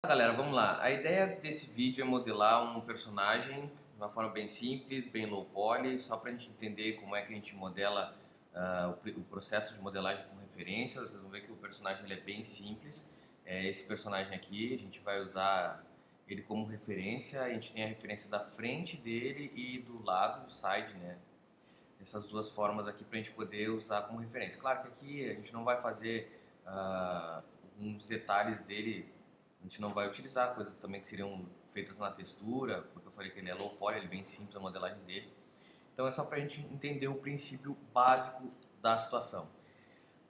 Galera, vamos lá. A ideia desse vídeo é modelar um personagem de uma forma bem simples, bem low poly, só para a gente entender como é que a gente modela o processo de modelagem com referências. Vocês vão ver que o personagem ele é bem simples. Esse personagem aqui, a gente vai usar ele como referência. A gente tem a referência da frente dele e do lado, do side, né? Essas duas formas aqui para a gente poder usar como referência. Claro que aqui a gente não vai fazer uns detalhes dele, a gente não vai utilizar coisas também que seriam feitas na textura, porque eu falei que ele é low poly, ele é bem simples a modelagem dele. Então é só para a gente entender o princípio básico da situação.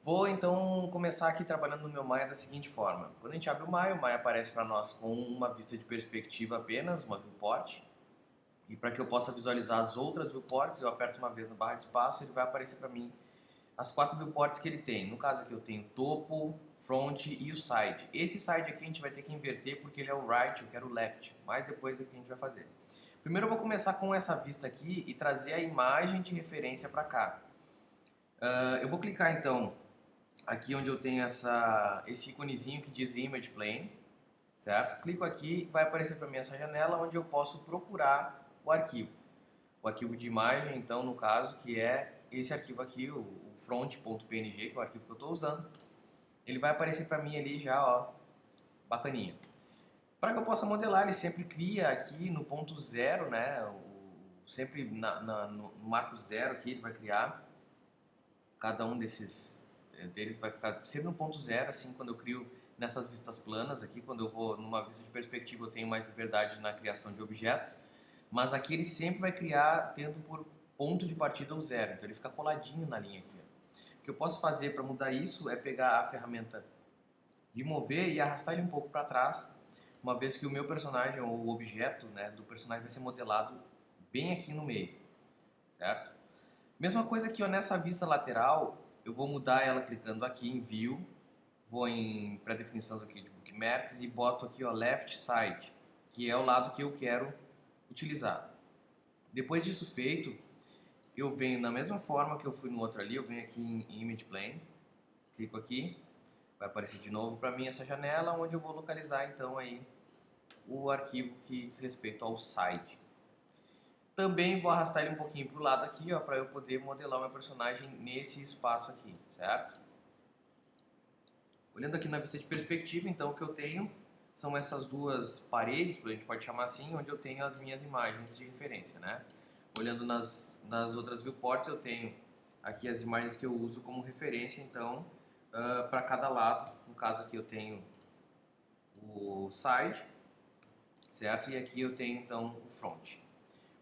Vou então começar aqui trabalhando no meu Maya da seguinte forma. Quando a gente abre o Maya aparece para nós com uma vista de perspectiva apenas, uma viewport. E para que eu possa visualizar as outras viewports, eu aperto uma vez na barra de espaço e ele vai aparecer para mim as 4 viewports que ele tem. No caso aqui eu tenho topo, front e o side. Esse side aqui a gente vai ter que inverter porque ele é o right, eu quero o left. Mas depois é o que a gente vai fazer. Primeiro eu vou começar com essa vista aqui e trazer a imagem de referência para cá. Eu vou clicar então aqui onde eu tenho esse íconezinho que diz Image Plane, certo? Clico aqui, vai aparecer para mim essa janela onde eu posso procurar o arquivo de imagem, então no caso, que é esse arquivo aqui, o front.png, que é o arquivo que eu estou usando. Ele vai aparecer para mim ali já, ó, bacaninha. Para que eu possa modelar, ele sempre cria aqui no ponto zero, né? Sempre no marco zero aqui, ele vai criar. Cada um deles vai ficar sempre no ponto zero, assim, quando eu crio nessas vistas planas aqui, quando eu vou numa vista de perspectiva eu tenho mais liberdade na criação de objetos, mas aqui ele sempre vai criar tendo por ponto de partida o zero, então ele fica coladinho na linha aqui. O que eu posso fazer para mudar isso é pegar a ferramenta de mover e arrastar ele um pouco para trás, uma vez que o meu personagem, ou o objeto, né, do personagem vai ser modelado bem aqui no meio, certo? Mesma coisa aqui ó, nessa vista lateral, eu vou mudar ela clicando aqui em View, vou em pré-definições aqui de Bookmarks e boto aqui ó, Left Side, que é o lado que eu quero utilizar. Depois disso feito, eu venho na mesma forma que eu fui no outro ali, eu venho aqui em Image Plane, clico aqui, vai aparecer de novo para mim essa janela, onde eu vou localizar então aí o arquivo que diz respeito ao side. Também vou arrastar ele um pouquinho para o lado aqui, ó, para eu poder modelar o meu personagem nesse espaço aqui, certo? Olhando aqui na vista de perspectiva, então o que eu tenho são essas duas paredes, a gente pode chamar assim, onde eu tenho as minhas imagens de referência, né? Olhando nas outras viewports, eu tenho aqui as imagens que eu uso como referência, então, para cada lado. No caso aqui eu tenho o side, certo? E aqui eu tenho, então, o front.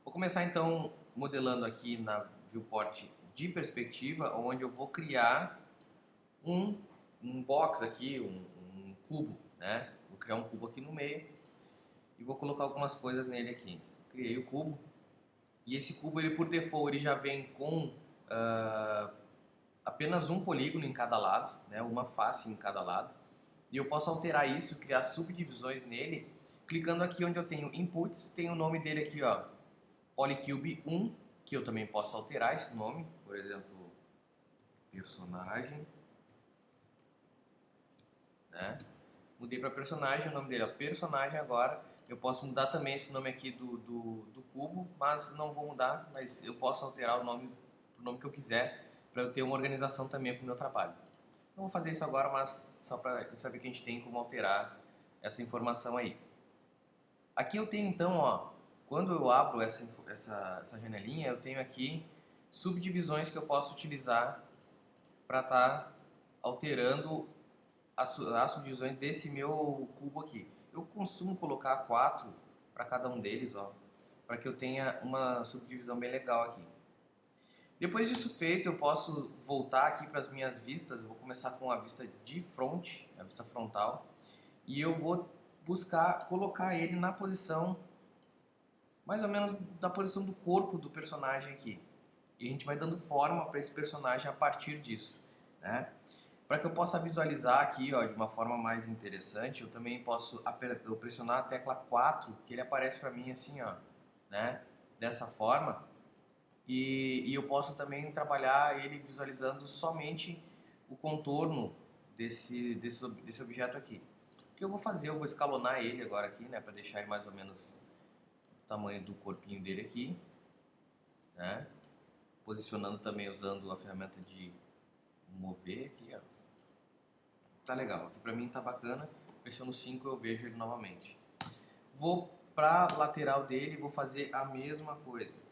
Vou começar, então, modelando aqui na viewport de perspectiva, onde eu vou criar um box aqui, um cubo, né? Vou criar um cubo aqui no meio e vou colocar algumas coisas nele aqui. Criei o cubo e esse cubo, ele por default, ele já vem com apenas um polígono em cada lado, né? Uma face em cada lado. E eu posso alterar isso, criar subdivisões nele, clicando aqui onde eu tenho inputs, tem o nome dele aqui, ó, Polycube 1, que eu também posso alterar esse nome, por exemplo, personagem, né? Mudei para personagem, o nome dele é personagem agora. Eu posso mudar também esse nome aqui do cubo, mas não vou mudar, mas eu posso alterar o nome que eu quiser, para eu ter uma organização também para o meu trabalho. Não vou fazer isso agora, mas só para saber que a gente tem como alterar essa informação aí. Aqui eu tenho então, ó, quando eu abro essa janelinha, eu tenho aqui subdivisões que eu posso utilizar para estar alterando as subdivisões desse meu cubo aqui. Eu costumo colocar 4 para cada um deles, ó, para que eu tenha uma subdivisão bem legal aqui. Depois disso feito, eu posso voltar aqui para as minhas vistas. Eu vou começar com a vista de front, a vista frontal, e eu vou buscar colocar ele na posição, mais ou menos da posição do corpo do personagem aqui. E a gente vai dando forma para esse personagem a partir disso, né? Para que eu possa visualizar aqui, ó, de uma forma mais interessante, eu também posso eu pressionar a tecla 4, que ele aparece para mim assim, ó, né? Dessa forma. E eu posso também trabalhar ele visualizando somente o contorno desse objeto aqui. O que eu vou fazer? Eu vou escalonar ele agora aqui, né, para deixar ele mais ou menos o tamanho do corpinho dele aqui, né? Posicionando também usando a ferramenta de mover aqui, ó. Tá legal, aqui pra mim tá bacana. Pressiono 5 eu vejo ele novamente. Vou pra lateral dele e vou fazer a mesma coisa,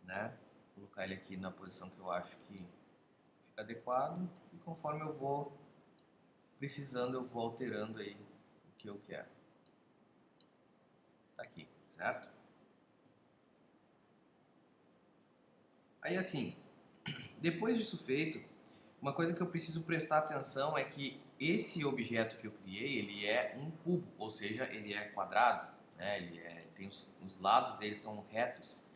né? Vou colocar ele aqui na posição que eu acho que fica adequado e conforme eu vou precisando eu vou alterando aí o que eu quero. Tá aqui, certo? Aí assim, depois disso feito, uma coisa que eu preciso prestar atenção é que esse objeto que eu criei, ele é um cubo, ou seja, ele é quadrado, né? Tem os lados dele são retos.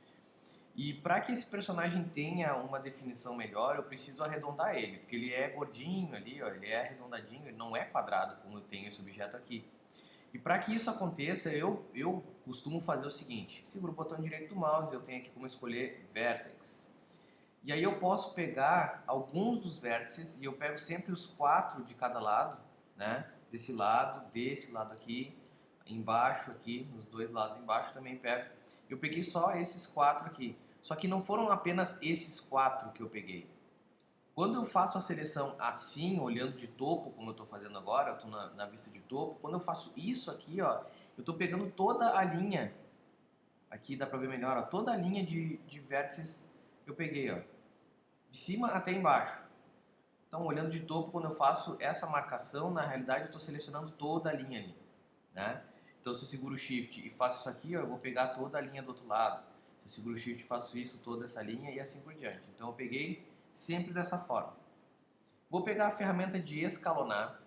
E para que esse personagem tenha uma definição melhor, eu preciso arredondar ele, porque ele é gordinho ali, ó, ele é arredondadinho, ele não é quadrado como eu tenho esse objeto aqui. E para que isso aconteça, eu costumo fazer o seguinte: seguro o botão direito do mouse, eu tenho aqui como escolher Vertex. E aí eu posso pegar alguns dos vértices, e eu pego sempre os 4 de cada lado, né? Desse lado aqui, embaixo aqui, nos dois lados embaixo também pego. Eu peguei só esses 4 aqui. Só que não foram apenas esses 4 que eu peguei. Quando eu faço a seleção assim, olhando de topo, como eu estou fazendo agora, eu estou na vista de topo, quando eu faço isso aqui, ó, eu estou pegando toda a linha, aqui dá para ver melhor, ó, toda a linha de vértices eu peguei, ó, de cima até embaixo. Então, olhando de topo, quando eu faço essa marcação, na realidade eu estou selecionando toda a linha ali, né? Então, se eu seguro o Shift e faço isso aqui, ó, eu vou pegar toda a linha do outro lado. Se eu seguro o Shift e faço isso, toda essa linha e assim por diante. Então, eu peguei sempre dessa forma. Vou pegar a ferramenta de escalonar.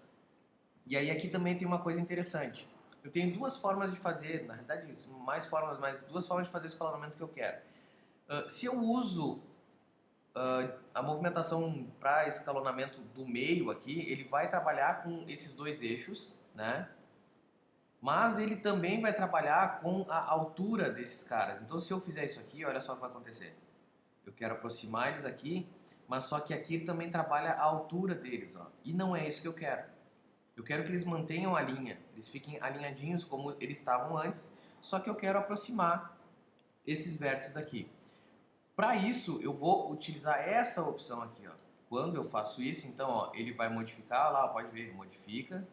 E aí aqui também tem uma coisa interessante. Eu tenho duas formas de fazer, na realidade mais formas, mas duas formas de fazer o escalonamento que eu quero. Se eu uso a movimentação para escalonamento do meio aqui, ele vai trabalhar com esses dois eixos, né? Mas ele também vai trabalhar com a altura desses caras. Então, se eu fizer isso aqui, olha só o que vai acontecer. Eu quero aproximar eles aqui, mas só que aqui ele também trabalha a altura deles, ó. E não é isso que eu quero. Eu quero que eles mantenham a linha, eles fiquem alinhadinhos como eles estavam antes, só que eu quero aproximar esses vértices aqui. Para isso, eu vou utilizar essa opção aqui, ó. Quando eu faço isso, então, ó, ele vai modificar lá, pode ver, ele modifica.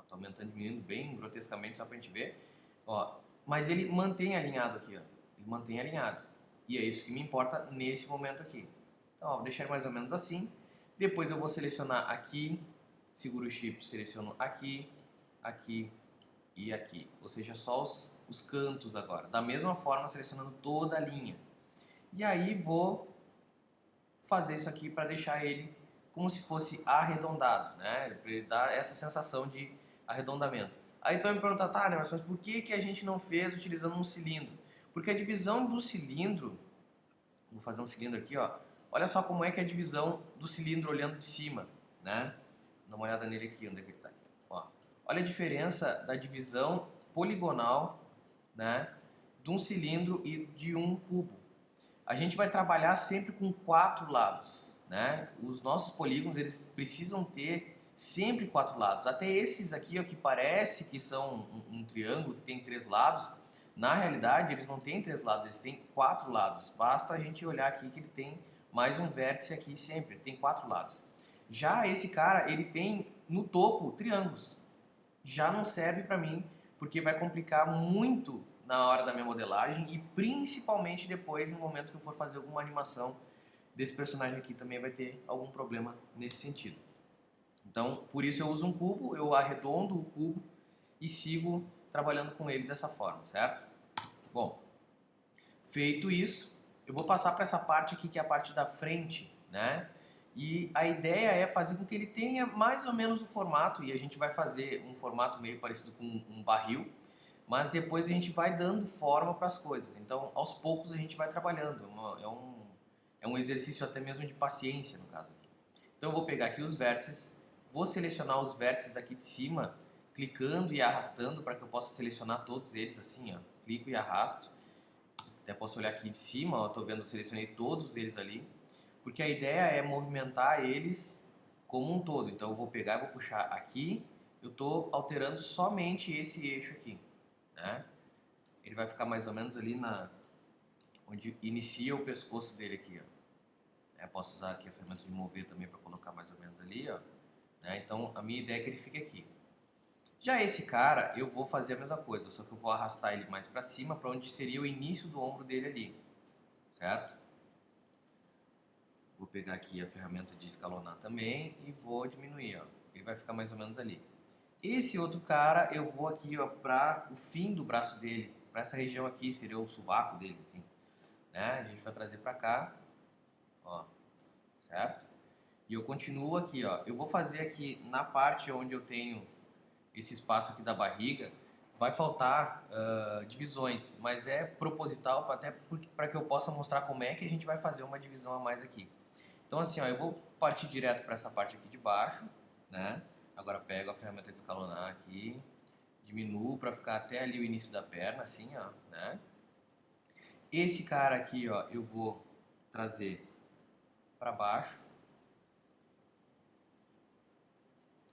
Estou aumentando e diminuindo bem grotescamente só para a gente ver. Ó, mas ele mantém alinhado aqui, ó. Ele mantém alinhado. E é isso que me importa nesse momento aqui. Então, ó, vou deixar mais ou menos assim. Depois eu vou selecionar aqui, seguro o Shift, seleciono aqui, aqui e aqui. Ou seja, só os cantos agora. Da mesma forma, selecionando toda a linha. E aí vou fazer isso aqui para deixar ele como se fosse arredondado, né? Para ele dar essa sensação de arredondamento. Aí tu vai me perguntar, tá, né, mas por que a gente não fez utilizando um cilindro? Porque a divisão do cilindro, vou fazer um cilindro aqui, ó. Olha só como é que é a divisão do cilindro olhando de cima, né? Dá uma olhada nele aqui, onde é que ele tá aqui. Ó. Olha a diferença da divisão poligonal, né, de um cilindro e de um cubo. A gente vai trabalhar sempre com 4 lados, né? Os nossos polígonos, eles precisam ter sempre 4 lados. Até esses aqui, ó, que parece que são um triângulo que tem 3 lados, na realidade eles não têm 3 lados, eles têm 4 lados. Basta a gente olhar aqui que ele tem mais um vértice aqui sempre, ele tem 4 lados. Já esse cara, ele tem no topo triângulos. Já não serve para mim, porque vai complicar muito na hora da minha modelagem e principalmente depois no momento que eu for fazer alguma animação desse personagem aqui também vai ter algum problema nesse sentido. Então, por isso eu uso um cubo, eu arredondo o cubo e sigo trabalhando com ele dessa forma, certo? Bom, feito isso, eu vou passar para essa parte aqui que é a parte da frente, né? E a ideia é fazer com que ele tenha mais ou menos o formato, e a gente vai fazer um formato meio parecido com um barril, mas depois a gente vai dando forma para as coisas. Então, aos poucos a gente vai trabalhando. É um exercício até mesmo de paciência, no caso aqui. Então, eu vou pegar aqui os vértices, vou selecionar os vértices aqui de cima, clicando e arrastando para que eu possa selecionar todos eles assim, ó. Clico e arrasto. Até posso olhar aqui de cima, ó, tô vendo, eu selecionei todos eles ali, porque a ideia é movimentar eles como um todo. Então, eu vou pegar e vou puxar aqui eu estou alterando somente esse eixo aqui, né? Ele vai ficar mais ou menos ali onde inicia o pescoço dele aqui, ó. Posso usar aqui a ferramenta de mover também para colocar mais ou menos ali, ó. Né? Então a minha ideia é que ele fique aqui. Já esse cara, eu vou fazer a mesma coisa, só que eu vou arrastar ele mais para cima, para onde seria o início do ombro dele ali, certo? Vou pegar aqui a ferramenta de escalonar também e vou diminuir, ó. Ele vai ficar mais ou menos ali. Esse outro cara, eu vou aqui, ó, para o fim do braço dele, para essa região aqui, seria o sovaco dele, enfim, né? A gente vai trazer para cá, ó, certo? E eu continuo aqui, ó. Eu vou fazer aqui na parte onde eu tenho esse espaço aqui da barriga, vai faltar divisões, mas é proposital até para que eu possa mostrar como é que a gente vai fazer uma divisão a mais aqui. Então assim, ó, eu vou partir direto para essa parte aqui de baixo, né? Agora pego a ferramenta de escalonar aqui, diminuo para ficar até ali o início da perna, assim, ó, né? Esse cara aqui, ó, eu vou trazer para baixo,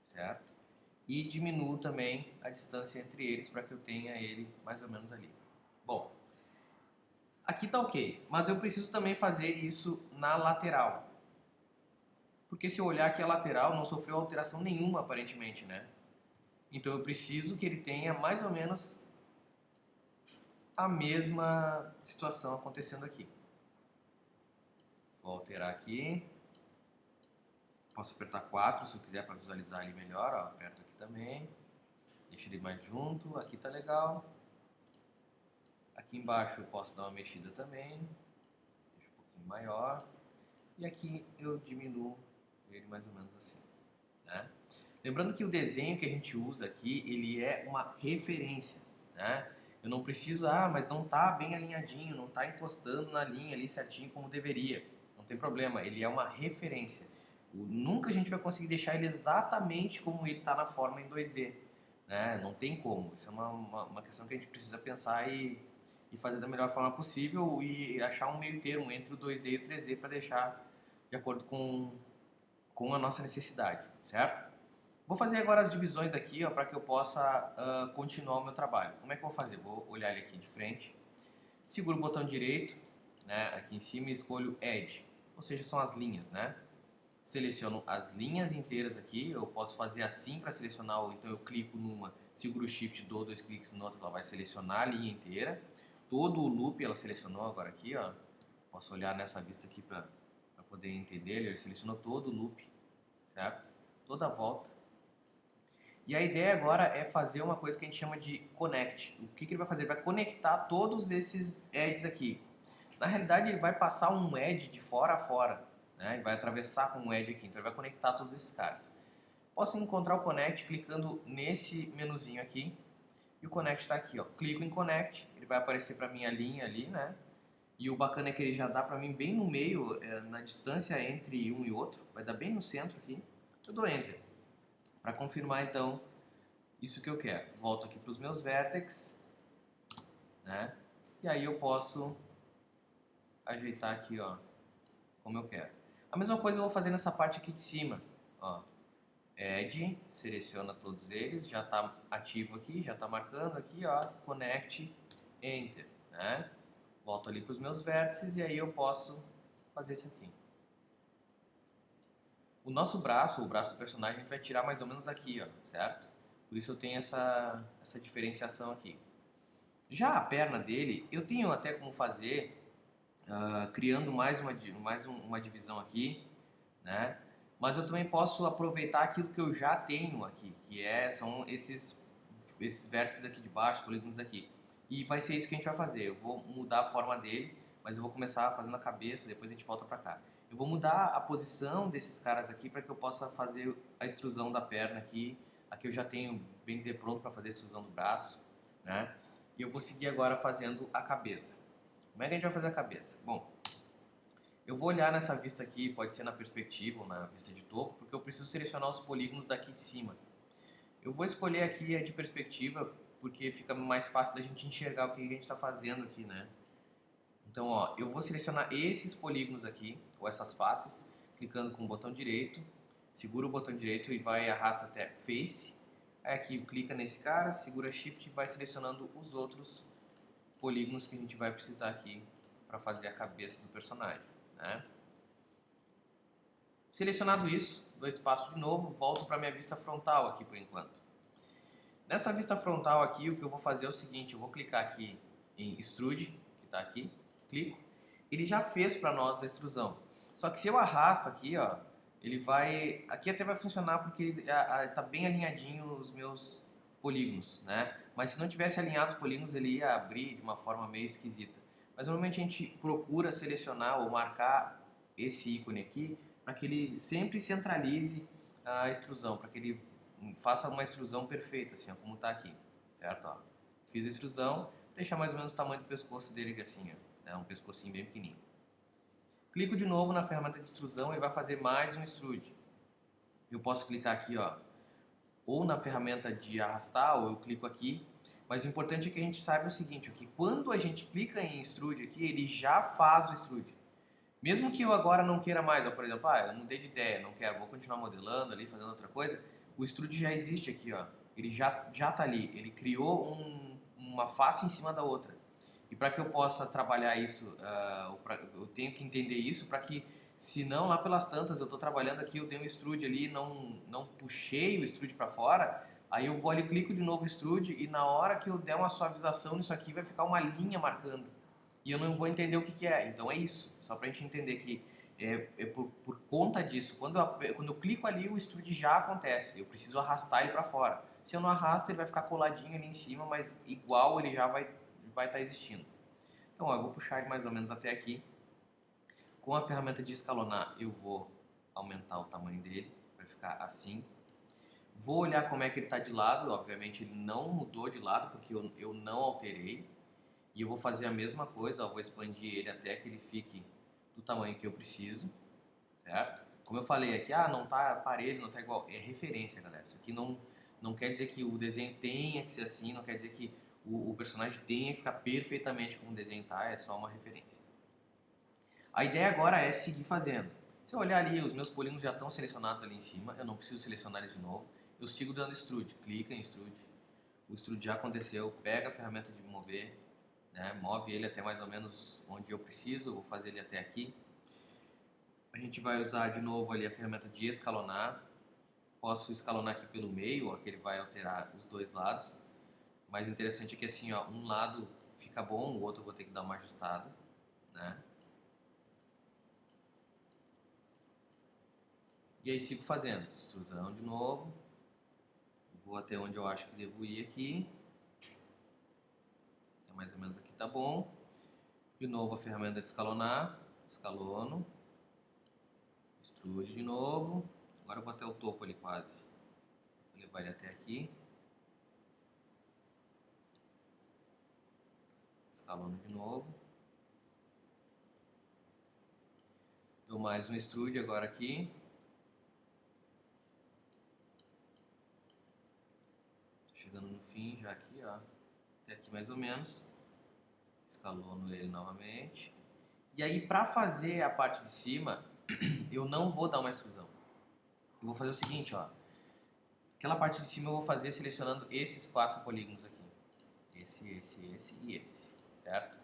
certo? E diminuo também a distância entre eles para que eu tenha ele mais ou menos ali. Bom, aqui tá ok, mas eu preciso também fazer isso na lateral. Porque se eu olhar aqui a lateral, não sofreu alteração nenhuma aparentemente, né? Então eu preciso que ele tenha mais ou menos a mesma situação acontecendo aqui. Vou alterar aqui. Posso apertar 4 se eu quiser para visualizar ali melhor, ó. Aperto aqui também. Deixa ele mais junto, aqui tá legal. Aqui embaixo eu posso dar uma mexida também. Deixa um pouquinho maior. E aqui eu diminuo ele mais ou menos assim, né? Lembrando que o desenho que a gente usa aqui, ele é uma referência, né? Eu não preciso, mas não tá bem alinhadinho, não tá encostando na linha ali certinho como deveria. Não tem problema, ele é uma referência. Nunca a gente vai conseguir deixar ele exatamente como ele está na forma em 2D, né? Não tem como. Isso é uma questão que a gente precisa pensar e fazer da melhor forma possível e achar um meio termo entre o 2D e o 3D para deixar de acordo com a nossa necessidade, certo? Vou fazer agora as divisões aqui, para que eu possa continuar o meu trabalho. Como é que eu vou fazer? Vou olhar ele aqui de frente, seguro o botão direito, né, aqui em cima e escolho Edge, ou seja, são as linhas, né? Seleciono as linhas inteiras aqui, eu posso fazer assim para selecionar, ou então eu clico numa, seguro o Shift, dou 2 cliques no outro, ela vai selecionar a linha inteira. Todo o loop ela selecionou agora aqui, ó. Posso olhar nessa vista aqui para poder entender, ele selecionou todo o loop, certo? Toda a volta. E a ideia agora é fazer uma coisa que a gente chama de connect. O que ele vai fazer? Ele vai conectar todos esses edges aqui. Na realidade, ele vai passar um edge de fora a fora, né? Ele vai atravessar com um edge aqui, então ele vai conectar todos esses caras. Posso encontrar o connect clicando nesse menuzinho aqui. E o connect está aqui, ó. Clico em connect, ele vai aparecer para mim a linha ali, né? E o bacana é que ele já dá para mim bem no meio, na distância entre um e outro. Vai dar bem no centro aqui. Eu dou Enter para confirmar então isso que eu quero. Volto aqui para os meus vértices, né? E aí eu posso ajeitar aqui, ó, como eu quero. A mesma coisa eu vou fazer nessa parte aqui de cima, ó. Add, seleciona todos eles, já está ativo aqui, já está marcando aqui, ó, Connect, Enter, né? Volto ali para os meus vértices e aí eu posso fazer isso aqui. O nosso braço, o braço do personagem, a gente vai tirar mais ou menos aqui, ó, certo? Por isso eu tenho essa diferenciação aqui. Já a perna dele, eu tenho até como fazer, criando mais uma divisão aqui, né? Mas eu também posso aproveitar aquilo que eu já tenho aqui, são esses vértices aqui de baixo, polígonos daqui. E vai ser isso que a gente vai fazer. Eu vou mudar a forma dele, mas eu vou começar fazendo a cabeça, depois a gente volta pra cá. Eu vou mudar a posição desses caras aqui para que eu possa fazer a extrusão da perna aqui. Aqui eu já tenho, bem dizer, pronto para fazer a extrusão do braço, né? E eu vou seguir agora fazendo a cabeça. Como é que a gente vai fazer a cabeça? Bom, eu vou olhar nessa vista aqui, pode ser na perspectiva ou na vista de topo, porque eu preciso selecionar os polígonos daqui de cima. Eu vou escolher aqui a de perspectiva, porque fica mais fácil da gente enxergar o que a gente está fazendo aqui, né? Então, ó, eu vou selecionar esses polígonos aqui, ou essas faces, clicando com o botão direito, segura o botão direito e vai arrasta até Face, Aí aqui clica nesse cara, segura Shift e vai selecionando os outros polígonos que a gente vai precisar aqui para fazer a cabeça do personagem, né? Selecionado isso, dou espaço de novo, volto para minha vista frontal aqui por enquanto. Nessa vista frontal aqui, o que eu vou fazer é o seguinte, eu vou clicar aqui em Extrude, que está aqui, clico, ele já fez para nós a extrusão. Só que se eu arrasto aqui, ó, ele vai, aqui até vai funcionar porque está bem alinhadinho os meus polígonos, né? Mas se não tivesse alinhado os polígonos, ele ia abrir de uma forma meio esquisita. Mas normalmente a gente procura selecionar ou marcar esse ícone aqui para que ele sempre centralize a extrusão, para que ele faça uma extrusão perfeita, assim, ó, como está aqui, certo? Ó, fiz a extrusão, deixar mais ou menos o tamanho do pescoço dele aqui assim, ó, um pescocinho bem pequenininho. Clico de novo na ferramenta de extrusão e vai fazer mais um extrude. Eu posso clicar aqui, ó, ou na ferramenta de arrastar, ou eu clico aqui, mas o importante é que a gente saiba o seguinte, que quando a gente clica em extrude aqui, ele já faz o extrude. Mesmo que eu agora não queira mais, ó, por exemplo, eu mudei de ideia, não quero, vou continuar modelando ali, fazendo outra coisa, o extrude já existe aqui, ó. Ele já tá ali, ele criou uma face em cima da outra. E para que eu possa trabalhar isso, eu tenho que entender isso para que, se não lá pelas tantas, eu estou trabalhando aqui, eu dei um extrude ali, não puxei o extrude para fora, aí eu vou ali, clico de novo extrude e na hora que eu der uma suavização nisso aqui, vai ficar uma linha marcando. E eu não vou entender o que é. Então é isso, só para a gente entender que é por conta disso. Quando eu clico ali, o extrude já acontece. Eu preciso arrastar ele para fora. Se eu não arrasto, ele vai ficar coladinho ali em cima, mas igual ele já vai estar existindo. Então, ó, eu vou puxar ele mais ou menos até aqui. Com a ferramenta de escalonar, eu vou aumentar o tamanho dele para ficar assim. Vou olhar como é que ele está de lado. Obviamente, ele não mudou de lado porque eu não alterei. E eu vou fazer a mesma coisa, ó, vou expandir ele até que ele fique do tamanho que eu preciso, certo? Como eu falei aqui, não tá parelho, não tá igual, é referência, galera. Isso aqui não quer dizer que o desenho tenha que ser assim, não quer dizer que o personagem tenha que ficar perfeitamente como o desenho tá, é só uma referência. A ideia agora é seguir fazendo. Se eu olhar ali, os meus polígonos já estão selecionados ali em cima, eu não preciso selecionar eles de novo. Eu sigo dando extrude, clica em extrude, o extrude já aconteceu, pega a ferramenta de mover, né, move ele até mais ou menos onde eu preciso, vou fazer ele até aqui. A gente vai usar de novo ali a ferramenta de escalonar. Posso escalonar aqui pelo meio, ó, que ele vai alterar os dois lados. Mas o interessante é que assim, ó, um lado fica bom, o outro eu vou ter que dar uma ajustada, né? E aí sigo fazendo, extrusão de novo. Vou até onde eu acho que devo ir aqui. Até mais ou menos aqui tá bom. De novo a ferramenta de escalonar, escalono, extrude de novo. Agora eu vou até o topo ali quase. Vou levar ele até aqui. Escalono de novo. Dou mais um extrude agora aqui. Chegando no fim já aqui, ó. Até aqui mais ou menos. Escalono ele novamente. E aí, para fazer a parte de cima, eu não vou dar uma extrusão. Eu vou fazer o seguinte, ó. Aquela parte de cima eu vou fazer selecionando esses 4 polígonos aqui. Esse e esse, certo?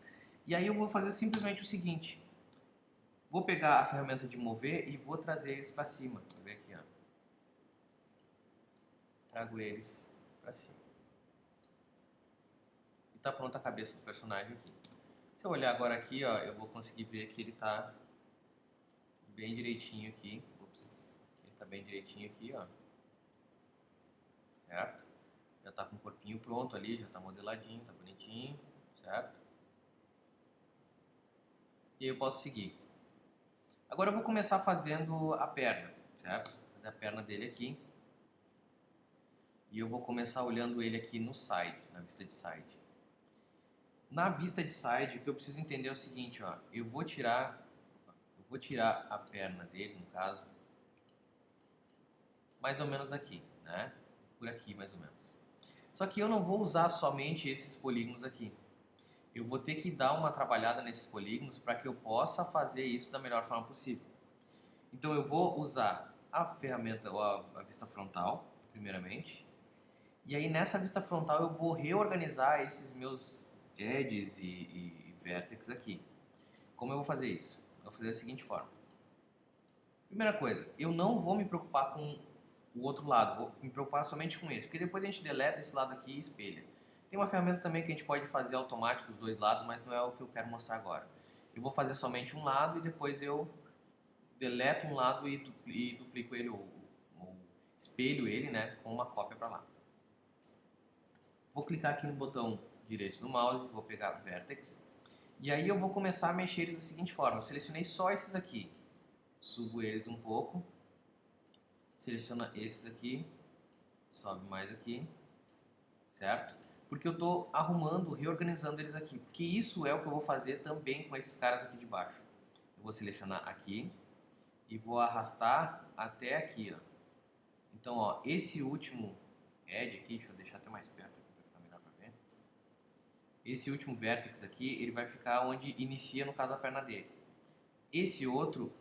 E aí eu vou fazer simplesmente o seguinte. Vou pegar a ferramenta de mover e vou trazer eles para cima. Vou ver aqui, ó. Trago eles para cima. E tá pronta a cabeça do personagem aqui. Se eu olhar agora aqui, ó, eu vou conseguir ver que ele tá bem direitinho aqui. Ups. Ele tá bem direitinho aqui, ó. Certo? Já tá com o corpinho pronto ali, já tá modeladinho, tá bonitinho, certo? E aí eu posso seguir. Agora eu vou começar fazendo a perna, certo? Vou fazer a perna dele aqui. E eu vou começar olhando ele aqui no side, na vista de side. Na vista de side, o que eu preciso entender é o seguinte, ó. Eu vou tirar a perna dele, no caso, mais ou menos aqui, né? Por aqui, mais ou menos. Só que eu não vou usar somente esses polígonos aqui. Eu vou ter que dar uma trabalhada nesses polígonos para que eu possa fazer isso da melhor forma possível. Então eu vou usar a ferramenta, ou a vista frontal, primeiramente. E aí nessa vista frontal eu vou reorganizar esses meus edges e vertex aqui. Como eu vou fazer isso? Eu vou fazer da seguinte forma. Primeira coisa, eu não vou me preocupar com o outro lado, vou me preocupar somente com esse, porque depois a gente deleta esse lado aqui e espelha. Tem uma ferramenta também que a gente pode fazer automático os dois lados, mas não é o que eu quero mostrar agora. Eu vou fazer somente um lado e depois eu deleto um lado e duplico ele, ou espelho ele, né, com uma cópia para lá. Vou clicar aqui no botão direito do mouse, vou pegar Vertex, e aí eu vou começar a mexer eles da seguinte forma. Eu selecionei só esses aqui, subo eles um pouco, seleciona esses aqui, sobe mais aqui, certo? Porque eu estou arrumando, reorganizando eles aqui, porque isso é o que eu vou fazer também com esses caras aqui de baixo. Eu vou selecionar aqui e vou arrastar até aqui, ó. Então, ó, esse último edge aqui, deixa eu deixar até mais perto aqui para ficar melhor para ver. Esse último vértex aqui, ele vai ficar onde inicia, no caso, a perna dele. Esse outro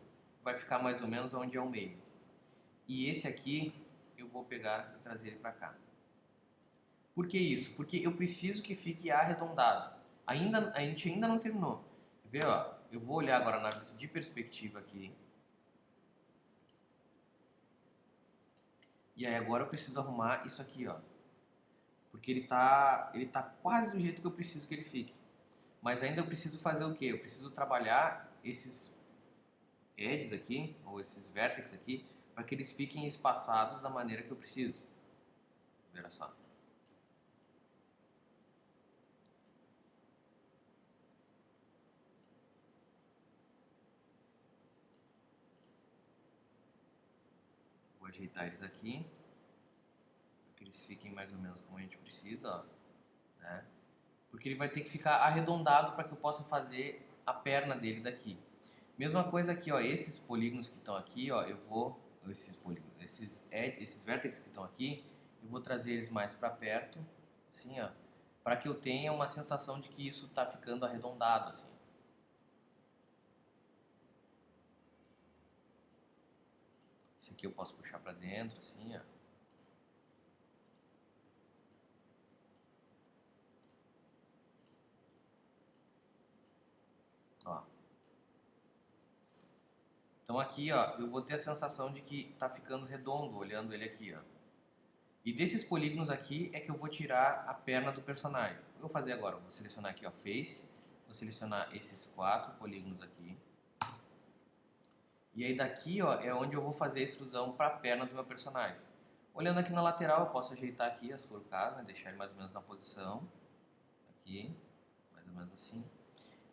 vai ficar mais ou menos onde é o meio. E esse aqui, eu vou pegar e trazer ele para cá. Por que isso? Porque eu preciso que fique arredondado. A gente ainda não terminou. Quer ver, ó? Eu vou olhar agora na vista de perspectiva aqui. E aí agora eu preciso arrumar isso aqui, ó. Porque ele tá quase do jeito que eu preciso que ele fique. Mas ainda eu preciso fazer o quê? Eu preciso trabalhar esses edges aqui, ou esses vértices aqui, para que eles fiquem espaçados da maneira que eu preciso. Veja só. Vou ajeitar eles aqui, para que eles fiquem mais ou menos como a gente precisa, ó, né? Porque ele vai ter que ficar arredondado para que eu possa fazer a perna dele daqui. Mesma coisa aqui, ó, esses polígonos que estão aqui, ó, eu vou esses polígonos, esses vértices que estão aqui, eu vou trazer eles mais para perto, assim, ó, para que eu tenha uma sensação de que isso está ficando arredondado, assim. Esse aqui eu posso puxar para dentro, assim, ó. Ó. Então aqui, ó, eu vou ter a sensação de que está ficando redondo olhando ele aqui, ó. E desses polígonos aqui é que eu vou tirar a perna do personagem. O que eu vou fazer agora? Eu vou selecionar aqui, ó, Face, vou selecionar esses 4 polígonos aqui. E aí daqui, ó, é onde eu vou fazer a extrusão para a perna do meu personagem. Olhando aqui na lateral, eu posso ajeitar aqui, se for o caso, né, deixar ele mais ou menos na posição. Aqui, mais ou menos assim.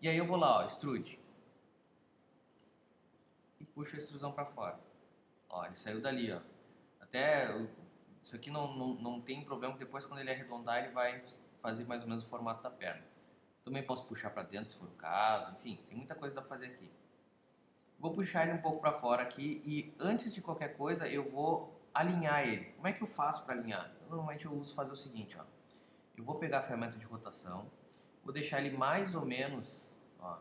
E aí eu vou lá, ó, Extrude. E puxo a extrusão para fora. Ó, ele saiu dali, ó. Até isso aqui não tem problema, depois quando ele arredondar ele vai fazer mais ou menos o formato da perna. Também posso puxar para dentro se for o caso, enfim, tem muita coisa que dá para fazer aqui. Vou puxar ele um pouco para fora aqui e antes de qualquer coisa eu vou alinhar ele. Como é que eu faço para alinhar? Normalmente eu uso fazer o seguinte, ó. Eu vou pegar a ferramenta de rotação, vou deixar ele mais ou menos, ó,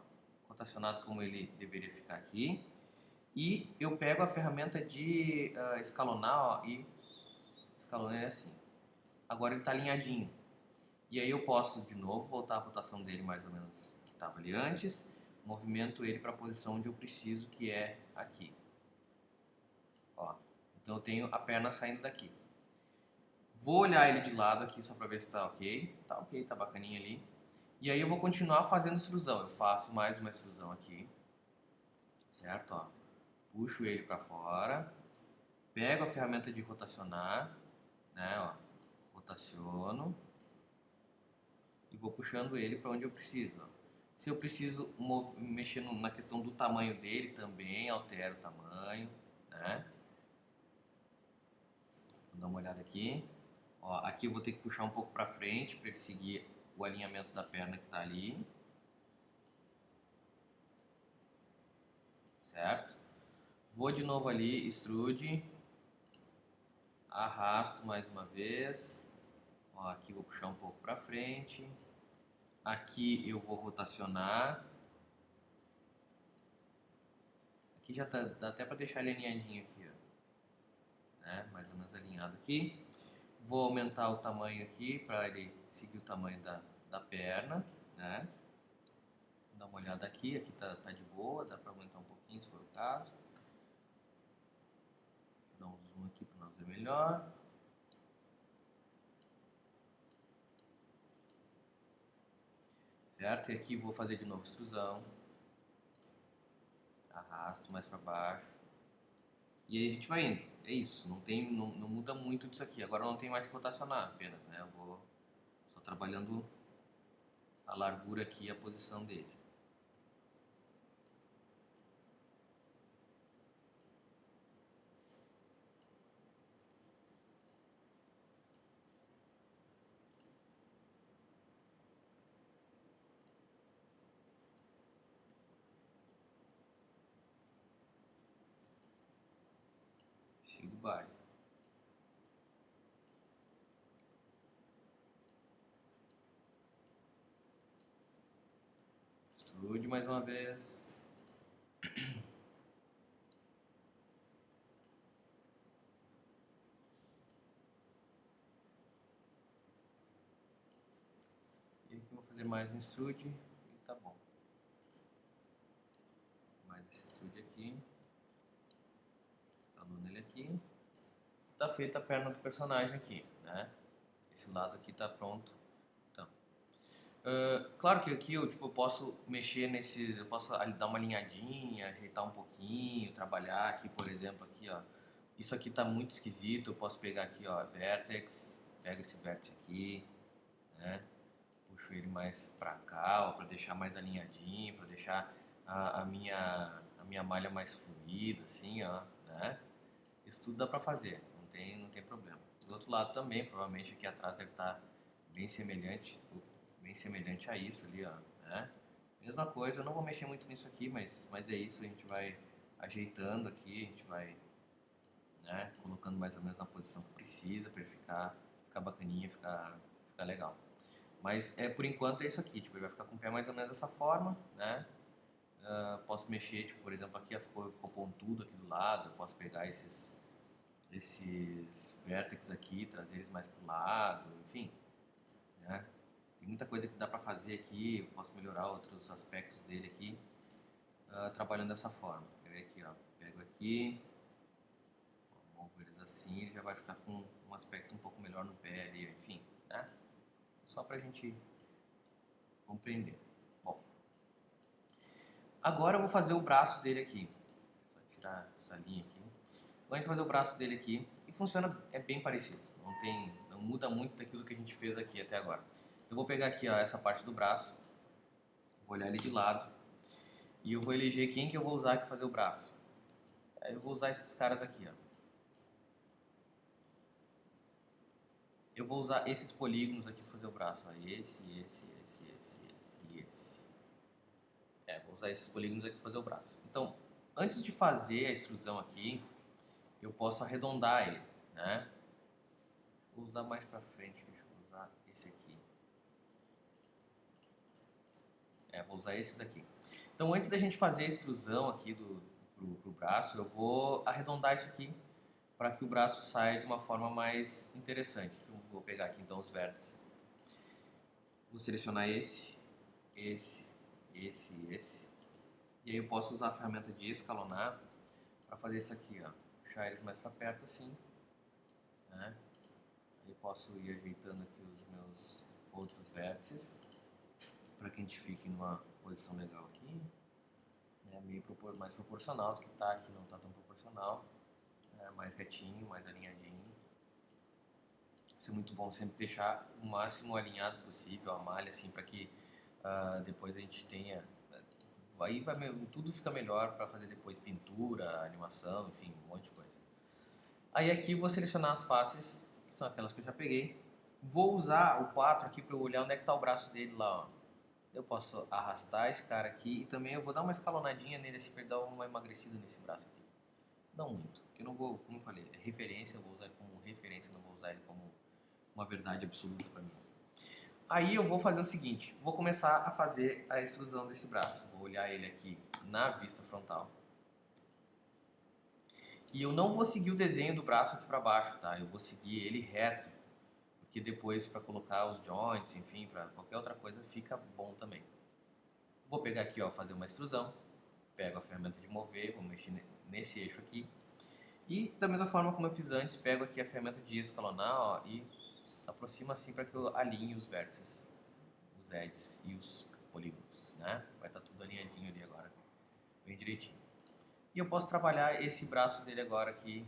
rotacionado como ele deveria ficar aqui. E eu pego a ferramenta de escalonar, ó, e escalono ele assim. Agora ele está alinhadinho. E aí eu posso de novo voltar a rotação dele mais ou menos que estava ali antes, movimento ele para a posição onde eu preciso, que é aqui. Ó. Então eu tenho a perna saindo daqui. Vou olhar ele de lado aqui só para ver se está ok. Tá ok, tá bacaninha ali. E aí eu vou continuar fazendo extrusão. Eu faço mais uma extrusão aqui. Certo? Ó. Puxo ele para fora. Pego a ferramenta de rotacionar. Né? Ó. Rotaciono. E vou puxando ele para onde eu preciso. Ó. Se eu preciso mexer na questão do tamanho dele, também altero o tamanho. Né? Vou dar uma olhada aqui. Ó, aqui eu vou ter que puxar um pouco para frente para ele seguir o alinhamento da perna que está ali. Certo? Vou de novo ali, extrude. Arrasto mais uma vez. Ó, aqui vou puxar um pouco para frente. Aqui eu vou rotacionar. Aqui já dá até para deixar ele alinhadinho aqui, ó. Né? Mais ou menos alinhado aqui. Vou aumentar o tamanho aqui para ele seguir o tamanho da perna, né? Dá uma olhada aqui, aqui tá de boa, dá para aumentar um pouquinho se for o caso. Vou dar um zoom aqui para nós ver melhor. Certo? E aqui vou fazer de novo extrusão. Arrasto mais para baixo. E aí a gente vai indo. É isso, não muda muito disso aqui. Agora não tem mais que rotacionar apenas, né? Eu vou só trabalhando a largura aqui e a posição dele. Sigo o baile. Extrude mais uma vez. E aqui eu vou fazer mais um extrude e tá bom. Mais esse extrude aqui. Escalando ele aqui. Tá feita a perna do personagem aqui, né? Esse lado aqui tá pronto. Então, claro que aqui eu posso mexer nesses, eu posso ali dar uma alinhadinha, ajeitar um pouquinho, trabalhar aqui, por exemplo, aqui, ó. Isso aqui tá muito esquisito, eu posso pegar aqui, ó, vertex, pega esse vértice aqui, né? Puxo ele mais pra cá, ó, pra deixar mais alinhadinho, pra deixar a minha malha mais fluida, assim, ó, né? Isso tudo dá pra fazer, não tem problema. Do outro lado também, provavelmente aqui atrás deve estar bem semelhante a isso ali, ó, né? Mesma coisa, eu não vou mexer muito nisso aqui, mas é isso, a gente vai ajeitando aqui, a gente vai, né, colocando mais ou menos na posição que precisa para ele ficar bacaninha, ficar legal. Mas por enquanto é isso aqui, tipo, ele vai ficar com o pé mais ou menos dessa forma, né? Posso mexer, tipo, por exemplo, aqui ficou pontudo aqui do lado, eu posso pegar esses vértices aqui, trazer eles mais pro lado, enfim, né? Tem muita coisa que dá pra fazer aqui, eu posso melhorar outros aspectos dele aqui, trabalhando dessa forma. Aqui, ó, pego aqui, movo eles assim, ele já vai ficar com um aspecto um pouco melhor no pé ali, enfim, né? Só pra gente compreender. Bom, agora eu vou fazer o braço dele aqui. Só tirar essa linha aqui. Agora a gente vai fazer o braço dele aqui e funciona, é bem parecido. Não muda muito daquilo que a gente fez aqui até agora. Eu vou pegar aqui, ó, essa parte do braço, vou olhar ele de lado e eu vou eleger quem que eu vou usar aqui para fazer o braço. Aí eu vou usar esses caras aqui, ó. Eu vou usar esses polígonos aqui para fazer o braço. Ó. Esse. Vou usar esses polígonos aqui para fazer o braço. Então, antes de fazer a extrusão aqui, eu posso arredondar ele, né? Vou usar mais para frente, deixa eu usar esse aqui. Vou usar esses aqui. Então, antes da gente fazer a extrusão aqui pro braço, eu vou arredondar isso aqui para que o braço saia de uma forma mais interessante. Eu vou pegar aqui então os vértices. Vou selecionar esse. E aí eu posso usar a ferramenta de escalonar para fazer isso aqui, ó. Puxar eles mais para perto assim, né? Aí posso ir ajeitando aqui os meus outros vértices para que a gente fique numa posição legal aqui, né? Mais proporcional do que tá aqui, não tá tão proporcional, né? Mais retinho, mais alinhadinho. Isso é muito bom sempre deixar o máximo alinhado possível a malha assim para que depois a gente tenha, aí tudo fica melhor para fazer depois pintura, animação, enfim, um monte de coisa. Aí aqui eu vou selecionar as faces, que são aquelas que eu já peguei. Vou usar o 4 aqui para eu olhar onde é que está o braço dele lá, ó. Eu posso arrastar esse cara aqui e também eu vou dar uma escalonadinha nele assim para dar uma emagrecida nesse braço aqui. Não muito, porque eu não vou, como eu falei, é referência, eu vou usar ele como referência, não vou usar ele como uma verdade absoluta para mim. Aí eu vou fazer o seguinte, vou começar a fazer a extrusão desse braço. Vou olhar ele aqui na vista frontal. E eu não vou seguir o desenho do braço aqui para baixo, tá? Eu vou seguir ele reto, porque depois para colocar os joints, enfim, para qualquer outra coisa fica bom também. Vou pegar aqui, ó, fazer uma extrusão, pego a ferramenta de mover, vou mexer nesse eixo aqui, e da mesma forma como eu fiz antes, pego aqui a ferramenta de escalonar, ó, e aproximo assim para que eu alinhe os vértices, os edges e os polígonos, né? Vai estar tudo alinhadinho ali agora, bem direitinho. E eu posso trabalhar esse braço dele agora aqui,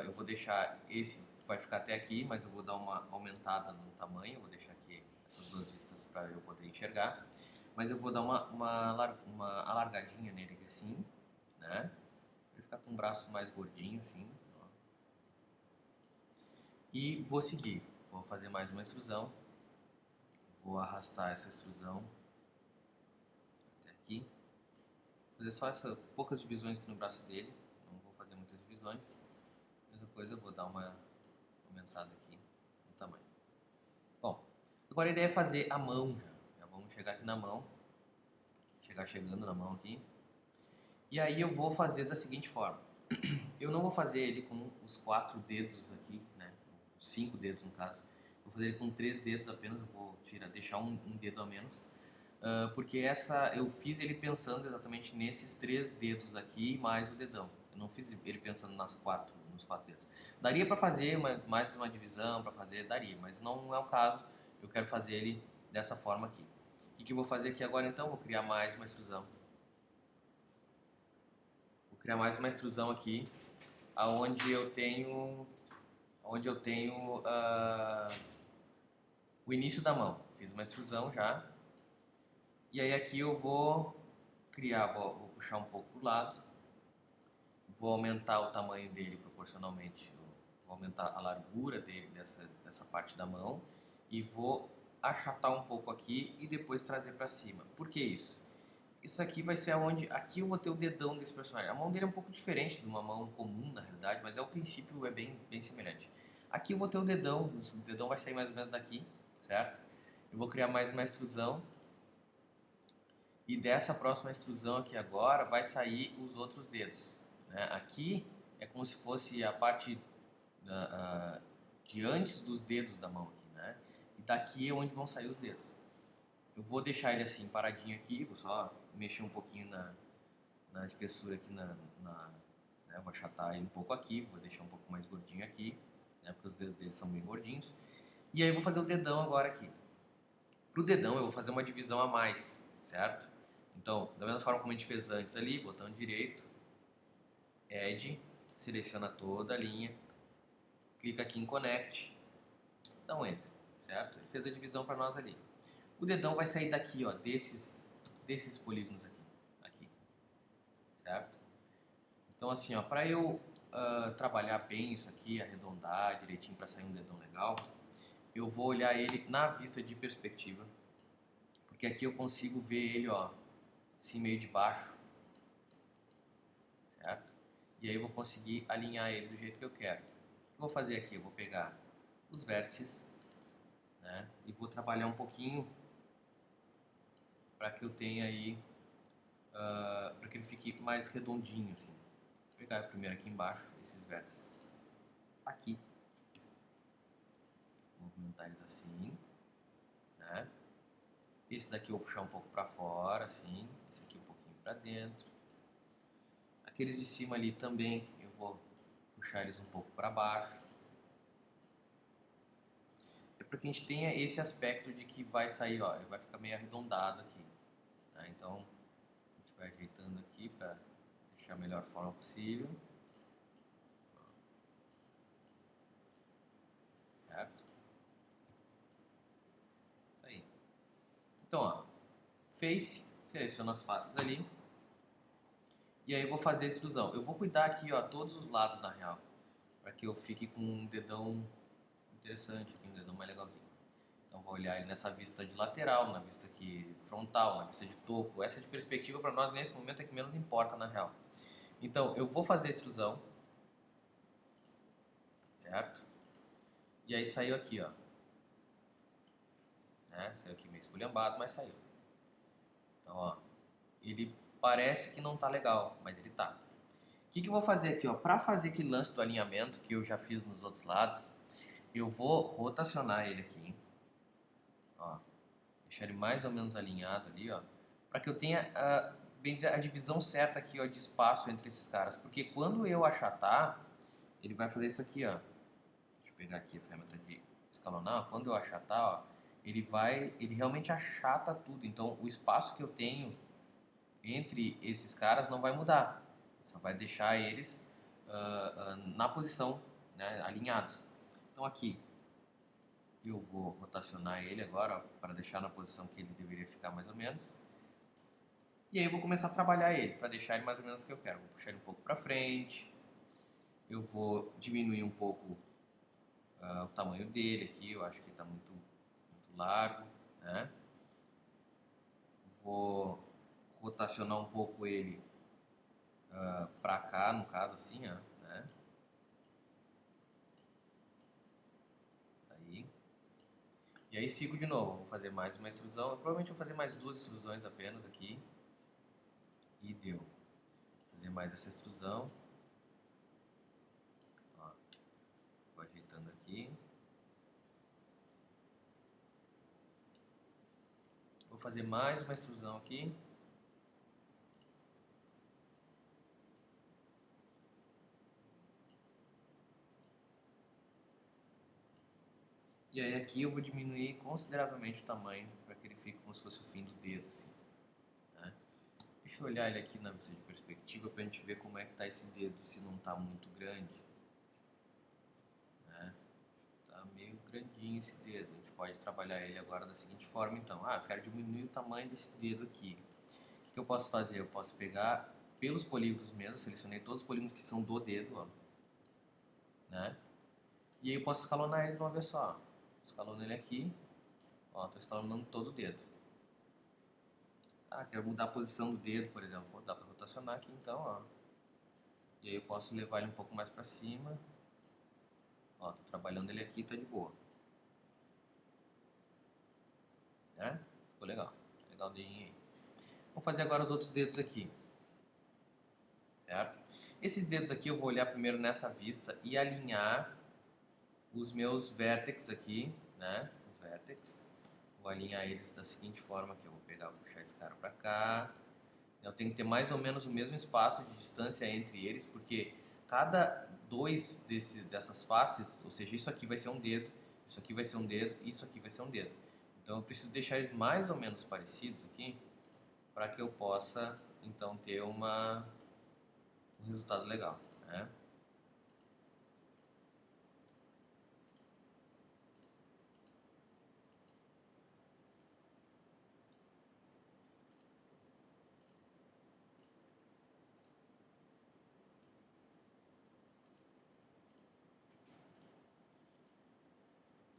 eu vou deixar esse, vai ficar até aqui, mas eu vou dar uma aumentada no tamanho, vou deixar aqui essas duas vistas para eu poder enxergar, mas eu vou dar uma alargadinha nele aqui assim, né? Ele ficar com o braço mais gordinho assim, ó. E vou seguir, vou fazer mais uma extrusão, vou arrastar essa extrusão até aqui, fazer só essas poucas divisões aqui no braço dele, não vou fazer muitas divisões. Mesma coisa, eu vou dar uma aumentada aqui no tamanho. Bom, agora a ideia é fazer a mão já vamos chegar aqui na mão, chegando na mão aqui. E aí eu vou fazer da seguinte forma, eu não vou fazer ele com os 4 dedos aqui, né, os 5 dedos no caso, vou fazer ele com 3 dedos apenas, eu vou deixar um dedo a menos, porque eu fiz ele pensando exatamente nesses 3 dedos aqui mais o dedão, eu não fiz ele pensando nos 4 dedos. Daria para fazer mais uma divisão, daria, mas não é o caso, eu quero fazer ele dessa forma aqui. O que eu vou fazer aqui agora então? Vou criar mais uma extrusão. Vou criar mais uma extrusão aqui, onde eu tenho o início da mão. Fiz uma extrusão já. E aí aqui eu vou vou puxar um pouco para o lado. Vou aumentar o tamanho dele proporcionalmente. Vou aumentar a largura dele dessa parte da mão. E vou achatar um pouco aqui e depois trazer para cima. Por que isso? Isso aqui vai ser onde... Aqui eu vou ter o dedão desse personagem. A mão dele é um pouco diferente de uma mão comum, na realidade, mas o princípio é bem semelhante. Aqui eu vou ter o dedão vai sair mais ou menos daqui, certo? Eu vou criar mais uma extrusão. E dessa próxima extrusão aqui agora vai sair os outros dedos, né? Aqui é como se fosse a parte de antes dos dedos da mão aqui, né? E daqui é onde vão sair os dedos. Eu vou deixar ele assim paradinho aqui, vou só mexer um pouquinho na espessura aqui, né, vou achatar ele um pouco aqui, vou deixar um pouco mais gordinho aqui, né, porque os dedos dele são bem gordinhos. E aí eu vou fazer o dedão agora aqui. Pro dedão eu vou fazer uma divisão a mais, certo? Então, da mesma forma como a gente fez antes ali, botão direito, Add, seleciona toda a linha, clica aqui em Connect, dá um Enter, certo? Ele fez a divisão para nós ali. O dedão vai sair daqui, ó, desses polígonos aqui, certo? Então assim, ó, para eu trabalhar bem isso aqui, arredondar direitinho para sair um dedão legal, eu vou olhar ele na vista de perspectiva, porque aqui eu consigo ver ele, ó, assim meio de baixo, certo? E aí eu vou conseguir alinhar ele do jeito que eu quero. O que eu vou fazer aqui? Eu vou pegar os vértices, né, e vou trabalhar um pouquinho para que eu tenha aí, para que ele fique mais redondinho assim. Vou pegar primeiro aqui embaixo, esses vértices aqui, movimentar eles assim, né? Esse daqui eu vou puxar um pouco para fora, assim, esse aqui um pouquinho para dentro. Aqueles de cima ali também eu vou puxar eles um pouco para baixo. É para que a gente tenha esse aspecto de que vai sair, ó, ele vai ficar meio arredondado aqui, tá? Então a gente vai ajeitando aqui para deixar a melhor forma possível, certo? Tá aí. Então, ó, face, seleciono as faces ali. E aí eu vou fazer a extrusão. Eu vou cuidar aqui, ó, todos os lados na real, para que eu fique com um dedão interessante aqui, um dedão mais legalzinho. Então vou olhar ele nessa vista de lateral, na vista aqui frontal, na vista de topo. Essa de perspectiva para nós nesse momento é que menos importa na real. Então eu vou fazer a extrusão, certo? E aí saiu aqui, ó, né? Saiu aqui meio esculhambado, mas saiu. Então, ó, ele parece que não tá legal, mas ele tá. O que eu vou fazer aqui, ó, para fazer aquele lance do alinhamento que eu já fiz nos outros lados, eu vou rotacionar ele aqui, ó, deixar ele mais ou menos alinhado ali, ó, para que eu tenha, bem dizer, a divisão certa aqui, ó, de espaço entre esses caras, porque quando eu achatar, ele vai fazer isso aqui, ó. Deixa eu pegar aqui a ferramenta de escalonar, ó. Quando eu achatar, ó, ele realmente achata tudo, então o espaço que eu tenho entre esses caras não vai mudar, só vai deixar eles na posição, né, alinhados. Então aqui eu vou rotacionar ele agora para deixar na posição que ele deveria ficar mais ou menos. E aí eu vou começar a trabalhar ele para deixar ele mais ou menos o que eu quero. Vou puxar ele um pouco para frente. Eu vou diminuir um pouco o tamanho dele aqui. Eu acho que está muito largo, né? Vou rotacionar um pouco ele para cá, no caso assim, ó, né? Aí. E aí sigo de novo. Vou fazer mais uma extrusão. Eu provavelmente vou fazer mais duas extrusões apenas aqui. E deu. Vou fazer mais essa extrusão. Ó, vou ajeitando aqui. Vou fazer mais uma extrusão aqui. E aí aqui eu vou diminuir consideravelmente o tamanho para que ele fique como se fosse o fim do dedo, assim, tá? Deixa eu olhar ele aqui na vista de perspectiva para a gente ver como é que está esse dedo, se não está muito grande, né? Tá meio grandinho esse dedo. A gente pode trabalhar ele agora da seguinte forma, então. Eu quero diminuir o tamanho desse dedo aqui. O que eu posso fazer? Eu posso pegar pelos polígonos mesmo, selecionei todos os polígonos que são do dedo, ó, né? E aí eu posso escalonar ele de uma vez só. Escalono ele aqui, ó, tô escalonando todo o dedo. Quero mudar a posição do dedo, por exemplo. Dá para rotacionar aqui então, ó. E aí eu posso levar ele um pouco mais para cima. Ó, tô trabalhando ele aqui, tá de boa. Né? Ficou legal. Legalzinho aí. Vamos fazer agora os outros dedos aqui. Certo? Esses dedos aqui eu vou olhar primeiro nessa vista e alinhar os meus vértices aqui, né? Os vértices. Vou alinhar eles da seguinte forma que eu vou pegar, vou puxar esse cara para cá. Eu tenho que ter mais ou menos o mesmo espaço de distância entre eles, porque cada dois dessas faces, ou seja, isso aqui vai ser um dedo, isso aqui vai ser um dedo, isso aqui vai ser um dedo. Então eu preciso deixar eles mais ou menos parecidos aqui, para que eu possa então ter um resultado legal, né?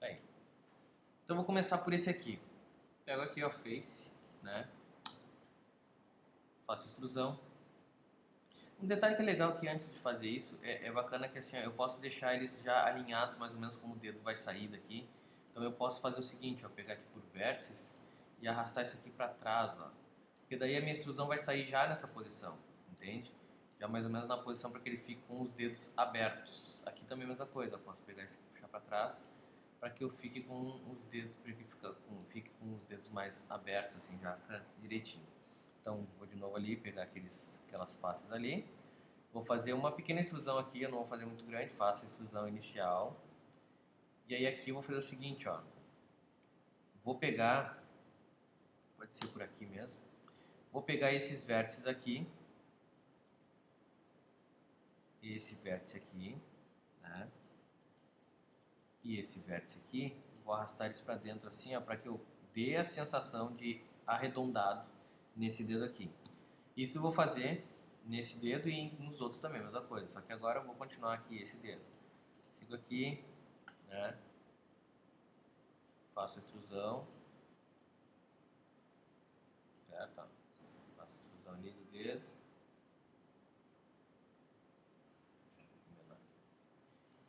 Aí. Então eu vou começar por esse aqui. Pego aqui o face, né? Faço extrusão. Um detalhe que é legal que antes de fazer isso, é bacana que assim, eu posso deixar eles já alinhados mais ou menos como o dedo vai sair daqui. Então eu posso fazer o seguinte, ó, pegar aqui por vértices e arrastar isso aqui para trás, ó. Porque daí a minha extrusão vai sair já nessa posição, entende? Já mais ou menos na posição para que ele fique com os dedos abertos. Aqui também a mesma coisa, eu posso pegar isso aqui e puxar para trás para que eu fique com os dedos, para que fique com os dedos mais abertos, assim, já fica direitinho. Então, vou de novo ali, pegar aquelas faces ali. Vou fazer uma pequena extrusão aqui, eu não vou fazer muito grande, faço a extrusão inicial. E aí aqui eu vou fazer o seguinte, ó. Vou pegar, pode ser por aqui mesmo. Vou pegar esses vértices aqui. Esse vértice aqui, né? E esse vértice aqui. Vou arrastar eles para dentro assim, ó, para que eu dê a sensação de arredondado nesse dedo aqui. Isso eu vou fazer nesse dedo e nos outros também, a mesma coisa. Só que agora eu vou continuar aqui esse dedo. Sigo aqui, né? Faço a extrusão. Certo? Faço a extrusão ali do dedo.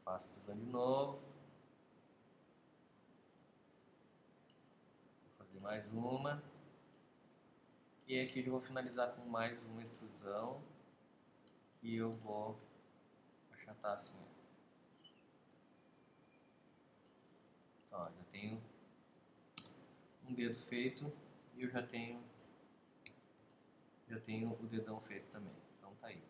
Faço a extrusão de novo. Vou fazer mais uma. E aqui eu já vou finalizar com mais uma extrusão. Que eu vou achatar assim. um dedo feito e eu já tenho o dedão feito também. Então tá aí.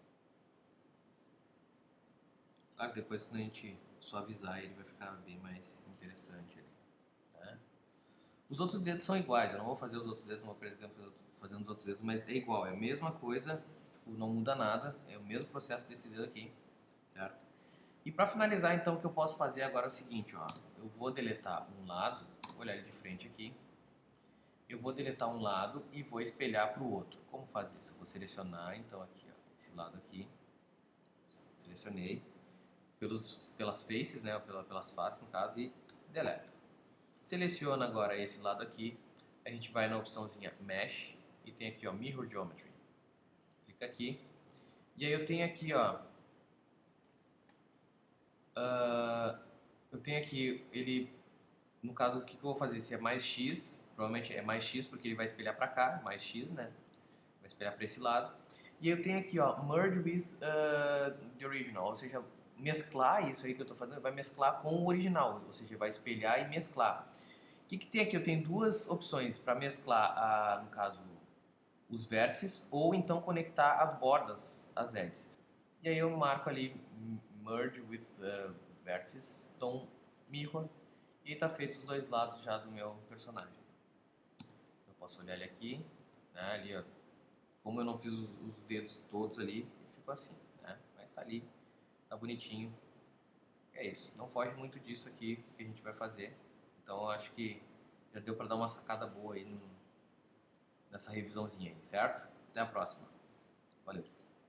Claro que depois quando a gente suavizar ele vai ficar bem mais interessante ali, né? Os outros dedos são iguais, eu não vou fazer os outros dedos, não vou perder tempo fazendo os outros dedos, mas é igual, é a mesma coisa, tipo, não muda nada, é o mesmo processo desse dedo aqui, certo? E para finalizar, então, o que eu posso fazer agora é o seguinte, ó, eu vou deletar um lado, vou olhar ele de frente aqui, eu vou deletar um lado e vou espelhar para o outro. Como fazer isso? Eu vou selecionar, então, aqui, ó, esse lado aqui, selecionei, pelas faces, né, pelas faces, no caso, e deleto. Seleciona agora esse lado aqui, a gente vai na opçãozinha Mesh e tem aqui, ó, Mirror Geometry. Clica aqui. E aí eu tenho aqui, ó, eu tenho aqui, ele, no caso, o que eu vou fazer? Se é mais X, provavelmente é mais X porque ele vai espelhar pra cá, mais X, né? Vai espelhar pra esse lado. E eu tenho aqui, ó, Merge with the Original, ou seja, mesclar isso aí que eu tô fazendo, vai mesclar com o original, ou seja, vai espelhar e mesclar. O que tem aqui? Eu tenho duas opções para mesclar, no caso, os vértices ou então conectar as bordas, as edges. E aí eu marco ali Merge with Vertices, então Mirror, e está feito os dois lados já do meu personagem. Eu posso olhar ele aqui, né, ali, ó, como eu não fiz os dedos todos ali, ficou assim, né, mas está ali, tá bonitinho. É isso, não foge muito disso aqui que a gente vai fazer. Então eu acho que já deu para dar uma sacada boa aí nessa revisãozinha aí, certo? Até a próxima. Valeu!